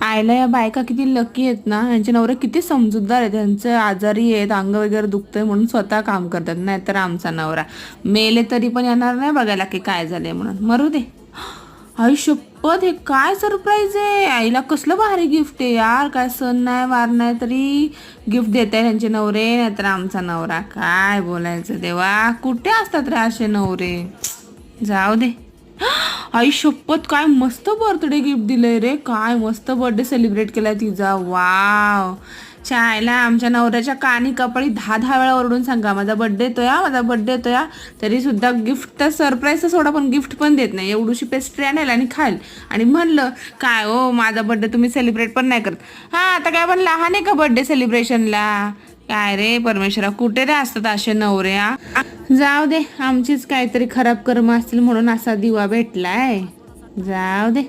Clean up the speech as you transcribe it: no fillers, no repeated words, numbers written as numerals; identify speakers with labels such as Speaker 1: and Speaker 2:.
Speaker 1: आईला या बायका किती लकी आहेत ना, यांचे नवरे किती समजूतदार आहेत. त्यांचे आजारी आहेत, अंग वगैरे दुखतंय म्हणून स्वतः काम करतात. नाहीतर आमचा नवरा मेले तरी पण येणार नाही बघायला की काय झालंय म्हणून. मरू दे. आई शपथ, हे काय सरप्राईज आहे. आईला कसलं भारी गिफ्ट आहे यार. काय सण नाही वार नाही तरी गिफ्ट देत आहे त्यांचे नवरे. नाहीतर आमचा नवरा. काय बोलायचं देवा, कुठे असतात रे असे नवरे. जाऊ दे. आई शपथ, काय मस्त बर्थडे गिफ्ट दिलंय रे. काय मस्त बर्थडे सेलिब्रेट केलाय तिचा. वाव. चायला आमच्या नवऱ्याच्या कानी कपाळी 10-10 वेळा ओरडून सांगा माझा बर्थडे येतोय, माझा बर्थडे येतोय. तरी सुद्धा गिफ्ट तर सरप्राईज तर सोडा, पण गिफ्ट पण देत नाही. एवढीशी पेस्ट्री आणेल आणि खाईल. आणि म्हणलं काय हो माझा बर्थडे तुम्ही सेलिब्रेट पण नाही करत. हा आता काय पण लहान आहे का बर्थडे सेलिब्रेशनला. काय रे परमेश्वरा, कुठे रे असतात असे नवरे. जाऊ दे, आमचीच काहीतरी खराब कर्म असतील म्हणून असा दिवा भेटलाय. जाऊ दे.